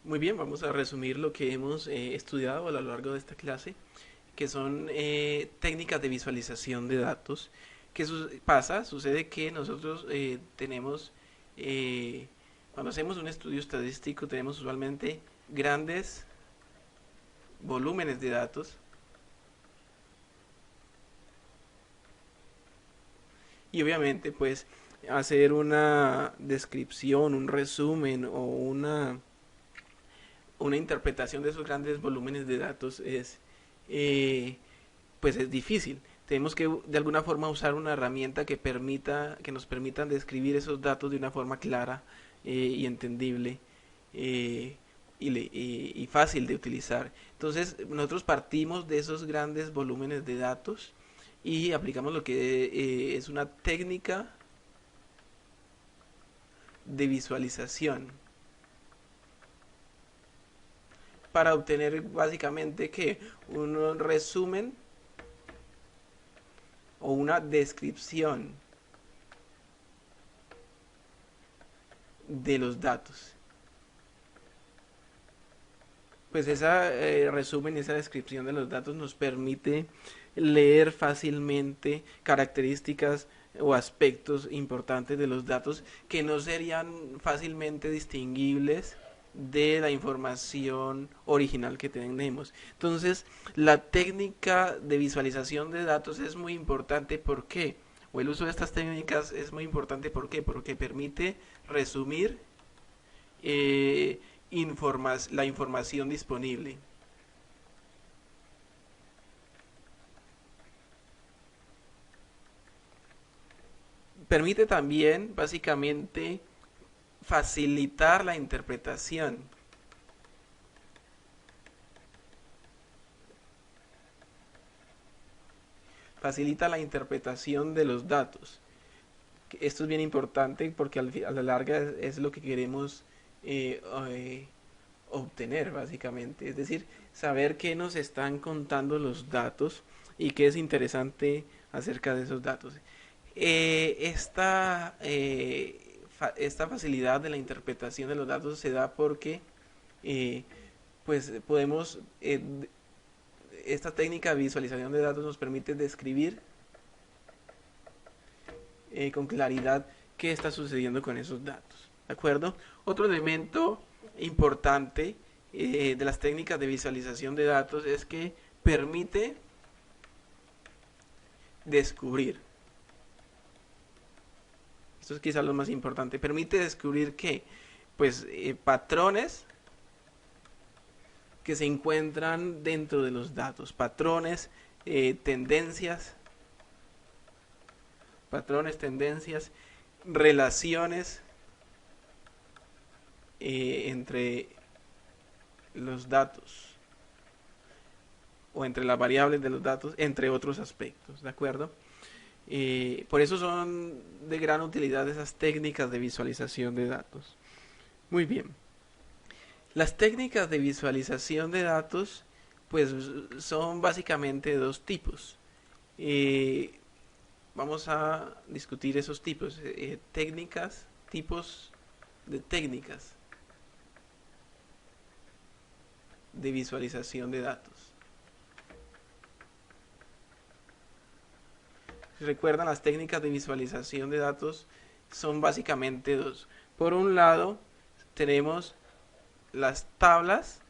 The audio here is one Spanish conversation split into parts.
Muy bien, vamos a resumir lo que hemos estudiado a lo largo de esta clase, que son técnicas de visualización de datos. ¿Qué pasa? Sucede que nosotros tenemos, eh, cuando hacemos un estudio estadístico, tenemos usualmente grandes volúmenes de datos y obviamente pues hacer una descripción, un resumen o una interpretación de esos grandes volúmenes de datos eh, pues es difícil. Tenemos que de alguna forma usar una herramienta que nos permita describir esos datos de una forma clara y entendible eh, y fácil de utilizar. Entonces nosotros partimos de esos grandes volúmenes de datos y aplicamos lo que es una técnica de visualización para obtener básicamente que un resumen o una descripción de los datos. Pues esa resumen y esa descripción de los datos nos permite leer fácilmente características o aspectos importantes de los datos que no serían fácilmente distinguibles de la información original que tenemos. Entonces, la técnica de visualización de datos es muy importante. ¿Por qué? O el uso de estas técnicas es muy importante. ¿Por qué? Porque permite resumir eh, la información disponible. Permite también, básicamente, facilitar la interpretación. Facilita la interpretación de los datos. Esto es bien importante porque a la larga es lo que queremos eh, eh, obtener, básicamente. Es decir, saber qué nos están contando los datos y qué es interesante acerca de esos datos. Esta facilidad de la interpretación de los datos se da porque eh, pues podemos esta técnica de visualización de datos nos permite describir con claridad qué está sucediendo con esos datos. ¿De acuerdo? Otro elemento importante de las técnicas de visualización de datos es que permite descubrir. Esto es quizás lo más importante. Permite descubrir que, pues, patrones que se encuentran dentro de los datos, tendencias, relaciones entre los datos o entre las variables de los datos, entre otros aspectos, ¿de acuerdo? Por eso son de gran utilidad esas técnicas de visualización de datos. Muy bien. Las técnicas de visualización de datos, pues son básicamente dos tipos. Eh, Vamos a discutir esos tipos, tipos de técnicas de visualización de datos. Si recuerdan, las técnicas de visualización de datos son básicamente dos. Por un lado, tenemos las tablas,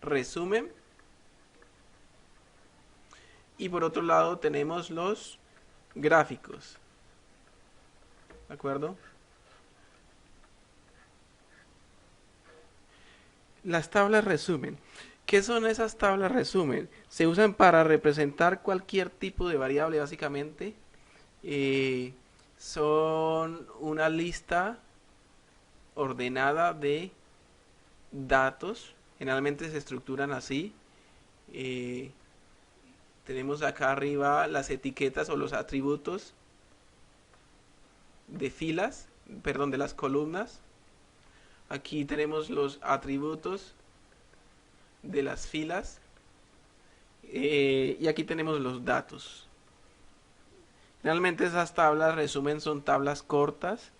resumen, y por otro lado tenemos los gráficos. ¿De acuerdo? Las tablas resumen. ¿Qué son esas tablas resumen? Se usan para representar cualquier tipo de variable, básicamente. Eh, Son una lista ordenada de datos. Generalmente se estructuran así. Eh, Tenemos acá arriba las etiquetas o los atributos de filas, perdón, de las columnas. Aquí tenemos los atributos de las filas y aquí tenemos los datos. Realmente esas tablas resumen son tablas cortas,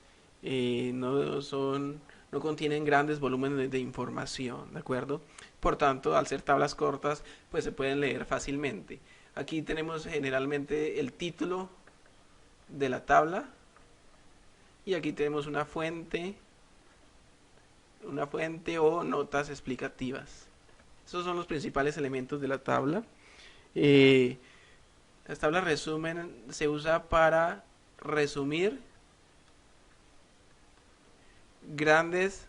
no son no contienen grandes volúmenes de información, ¿de acuerdo? Por tanto, al ser tablas cortas, pues se pueden leer fácilmente. Aquí tenemos generalmente el título de la tabla y aquí tenemos una fuente o notas explicativas. Esos son los principales elementos de la tabla. Eh, las tablas resumen se usa para resumir grandes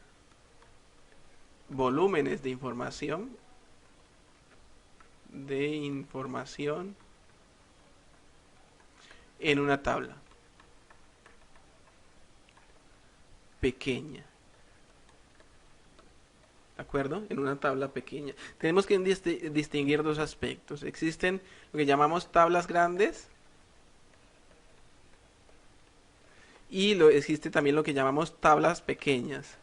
volúmenes de información en una tabla pequeña. ¿De acuerdo? En una tabla pequeña. Tenemos que distinguir dos aspectos. Existen lo que llamamos tablas grandes y existe también lo que llamamos tablas pequeñas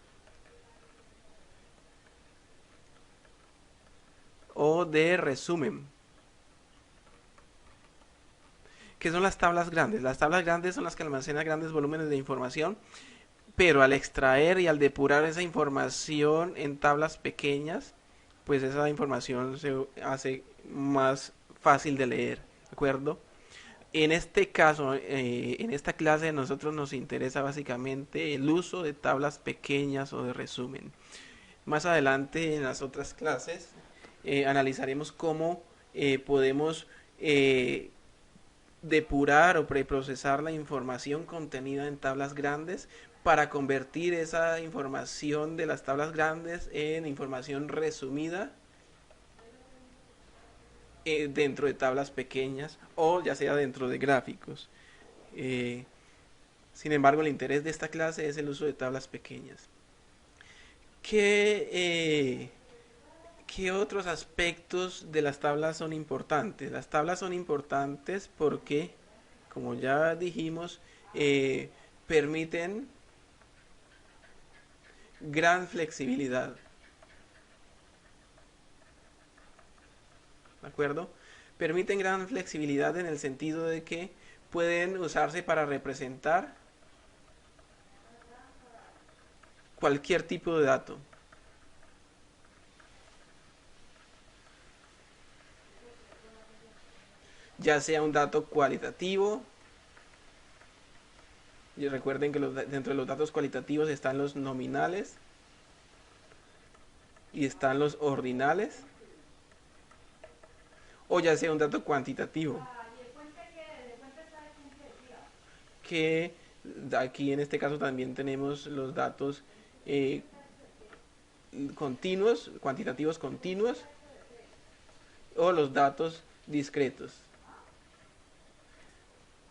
o de resumen. ¿Qué son las tablas grandes? Las tablas grandes son las que almacenan grandes volúmenes de información, pero al extraer y al depurar esa información en tablas pequeñas, pues esa información se hace más fácil de leer, ¿de acuerdo? En este caso, en esta clase, a nosotros nos interesa básicamente el uso de tablas pequeñas o de resumen. Más adelante, en las otras clases, analizaremos cómo podemos depurar o preprocesar la información contenida en tablas grandes para convertir esa información de las tablas grandes en información resumida dentro de tablas pequeñas o ya sea dentro de gráficos. Eh, Sin embargo, el interés de esta clase es el uso de tablas pequeñas. ¿Qué otros aspectos de las tablas son importantes? Las tablas son importantes porque, como ya dijimos, permiten gran flexibilidad. ¿De acuerdo? Permiten gran flexibilidad en el sentido de que pueden usarse para representar cualquier tipo de dato. Ya sea un dato cualitativo, y recuerden que dentro de los datos cualitativos están los nominales y están los ordinales, o ya sea un dato cuantitativo, que aquí en este caso también tenemos los datos eh, continuos, cuantitativos continuos, o los datos discretos.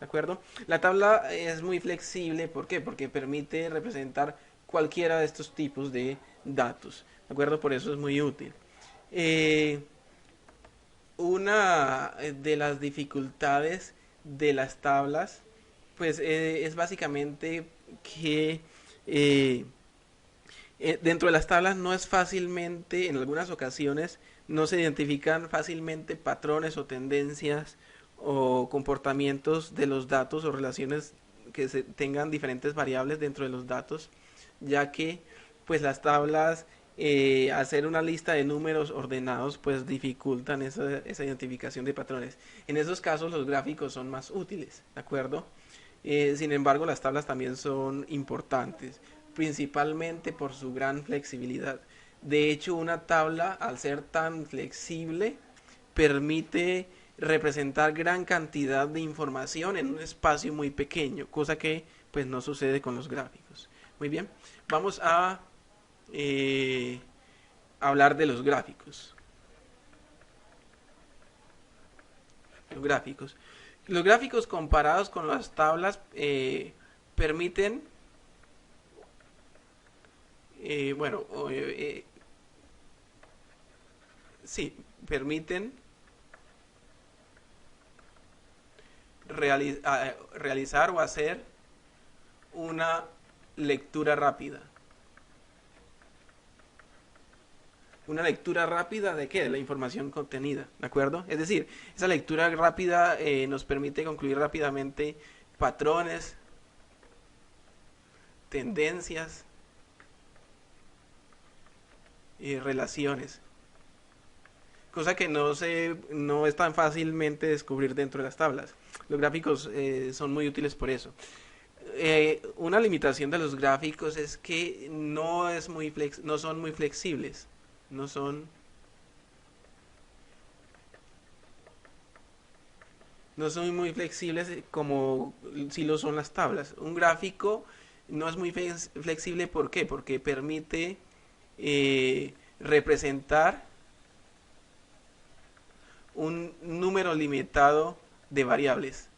¿De acuerdo? La tabla es muy flexible, ¿por qué? Porque permite representar cualquiera de estos tipos de datos. ¿De acuerdo? Por eso es muy útil. Una de las dificultades de las tablas, pues es básicamente que dentro de las tablas no es fácilmente, en algunas ocasiones, no se identifican fácilmente patrones o tendencias o comportamientos de los datos o relaciones que tengan diferentes variables dentro de los datos, ya que pues las tablas hacer una lista de números ordenados pues dificultan esa identificación de patrones. En esos casos los gráficos son más útiles, ¿de acuerdo? Sin embargo, las tablas también son importantes, principalmente por su gran flexibilidad. De hecho, una tabla, al ser tan flexible, permite representar gran cantidad de información en un espacio muy pequeño, cosa que pues no sucede con los gráficos. Muy bien, vamos a hablar de los gráficos. Los gráficos comparados con las tablas permiten, bueno, sí, permiten realizar o hacer una lectura rápida. ¿Una lectura rápida de qué? De la información contenida, ¿de acuerdo? Es decir, esa lectura rápida nos permite concluir rápidamente patrones, tendencias relaciones, cosa que no es tan fácilmente descubrir dentro de las tablas. Los gráficos son muy útiles por eso. Una limitación de los gráficos es que no son muy flexibles, no son, no son muy flexibles como si lo son las tablas. Un gráfico no es muy flexible, ¿por qué? Porque permite representar un número limitado de variables,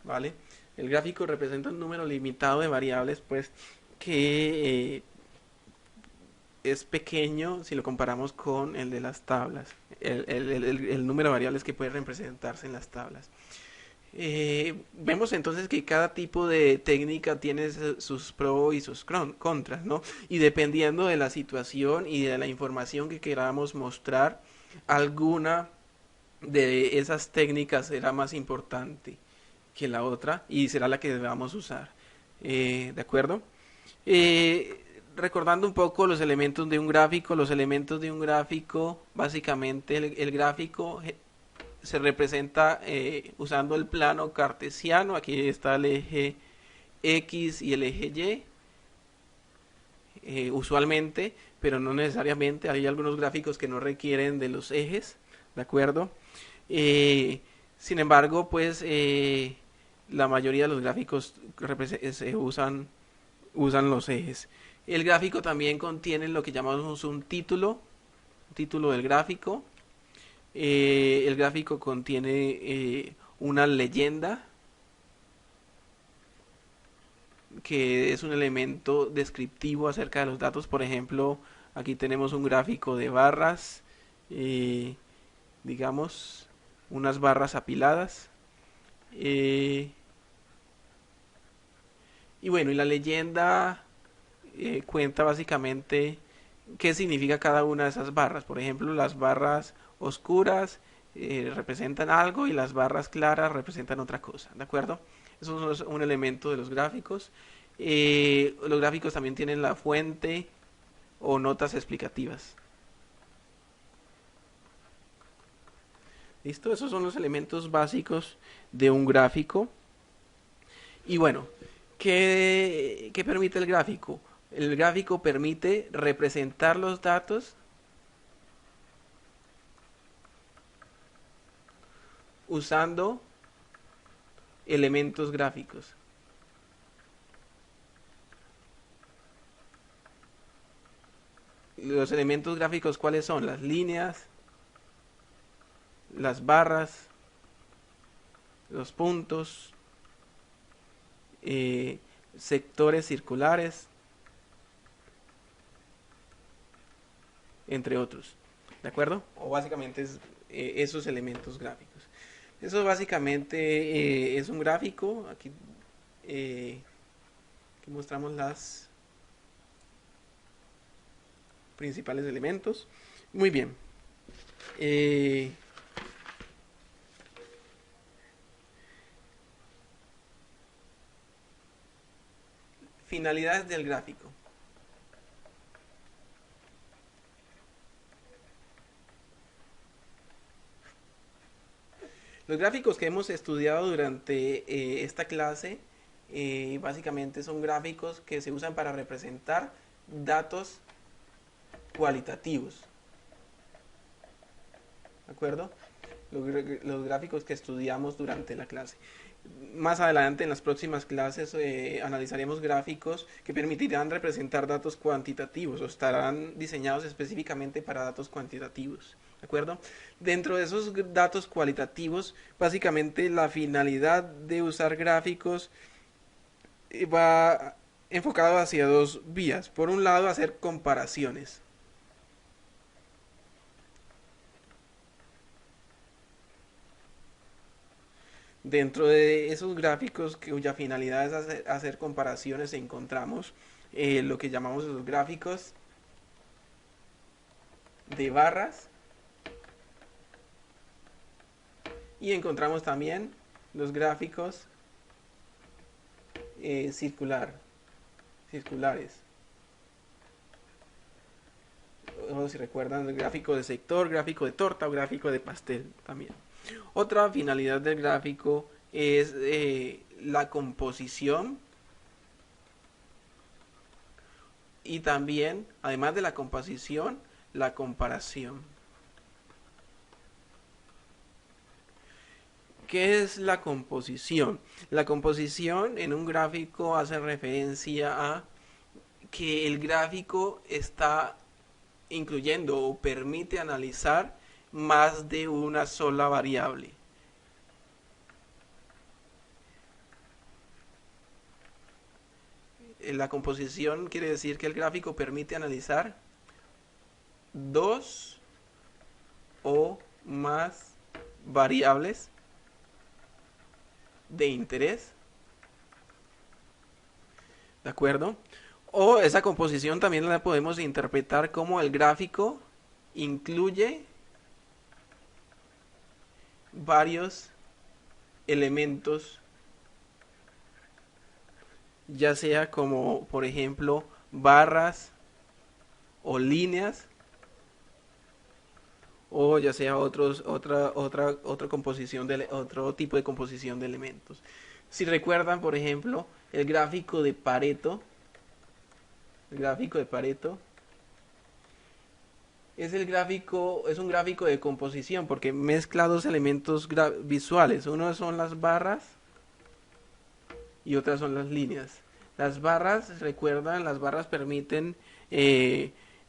¿vale? El gráfico representa un número limitado de variables, pues, que es pequeño si lo comparamos con el de las tablas, el número de variables que puede representarse en las tablas. Vemos entonces que cada tipo de técnica tiene sus pros y sus contras, ¿no? Y dependiendo de la situación y de la información que queramos mostrar, alguna de esas técnicas será más importante que la otra y será la que debamos usar. ¿De acuerdo? Recordando un poco los elementos de un gráfico, básicamente el gráfico se representa usando el plano cartesiano. Aquí está el eje X y el eje Y, usualmente, pero no necesariamente. Hay algunos gráficos que no requieren de los ejes, ¿de acuerdo? Eh, Sin embargo, pues la mayoría de los gráficos usan los ejes. El gráfico también contiene lo que llamamos un título del gráfico. El gráfico contiene una leyenda, que es un elemento descriptivo acerca de los datos. Por ejemplo, aquí tenemos un gráfico de barras, eh, digamos, unas barras apiladas. eh, y bueno, y la leyenda cuenta básicamente qué significa cada una de esas barras. Por ejemplo, las barras oscuras representan algo y las barras claras representan otra cosa, ¿de acuerdo? Eso es un elemento de los gráficos. Los gráficos también tienen la fuente o notas explicativas. ¿Listo? Esos son los elementos básicos de un gráfico. Y bueno, ¿qué permite el gráfico? El gráfico permite representar los datos usando elementos gráficos. Los elementos gráficos, ¿cuáles son? Las líneas, las barras, los puntos, eh, sectores circulares, entre otros. ¿De acuerdo? O básicamente es esos elementos gráficos. Eso básicamente es un gráfico. Aquí mostramos las principales elementos. Muy bien. Eh, Finalidades del gráfico. Los gráficos que hemos estudiado durante esta clase básicamente son gráficos que se usan para representar datos cualitativos. ¿De acuerdo? Los gráficos que estudiamos durante la clase. Más adelante, en las próximas clases, analizaremos gráficos que permitirán representar datos cuantitativos o estarán diseñados específicamente para datos cuantitativos. ¿De acuerdo? Dentro de esos datos cualitativos, básicamente la finalidad de usar gráficos va enfocado hacia dos vías. Por un lado, hacer comparaciones. Dentro de esos gráficos cuya finalidad es hacer comparaciones, encontramos lo que llamamos los gráficos de barras y encontramos también los gráficos circulares. O si recuerdan, el gráfico de sector, gráfico de torta o gráfico de pastel también. Otra finalidad del gráfico es la composición y también, además de la composición, la comparación. ¿Qué es la composición? La composición en un gráfico hace referencia a que el gráfico está incluyendo o permite analizar más de una sola variable. La composición quiere decir que el gráfico permite analizar dos o más variables de interés, ¿de acuerdo? O esa composición también la podemos interpretar como el gráfico incluye varios elementos, ya sea como por ejemplo barras o líneas, o ya sea otra composición otro tipo de composición de elementos. Si recuerdan, por ejemplo, el gráfico de Pareto, es un gráfico de composición porque mezcla dos elementos visuales. Uno son las barras y otras son las líneas. Las barras, recuerdan, las barras permiten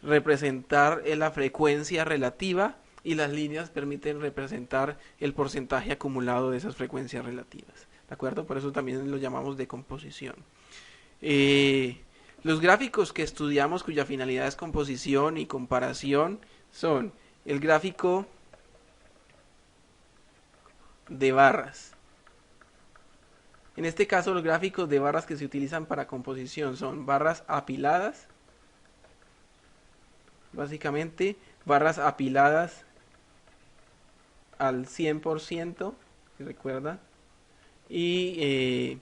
representar la frecuencia relativa y las líneas permiten representar el porcentaje acumulado de esas frecuencias relativas. ¿De acuerdo? Por eso también lo llamamos de composición. Los gráficos que estudiamos cuya finalidad es composición y comparación son el gráfico de barras. En este caso, los gráficos de barras que se utilizan para composición son barras apiladas, básicamente barras apiladas al 100%, si recuerdan, y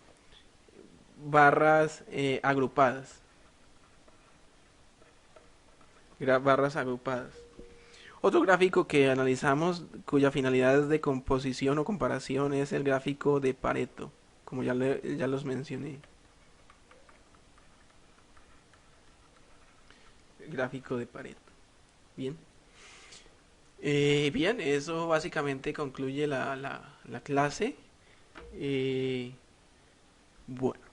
barras agrupadas. Barras agrupadas. Otro gráfico que analizamos cuya finalidad es de composición o comparación es el gráfico de Pareto, como ya los mencioné. El gráfico de Pareto. Bien. Bien, eso básicamente concluye la clase. Bueno.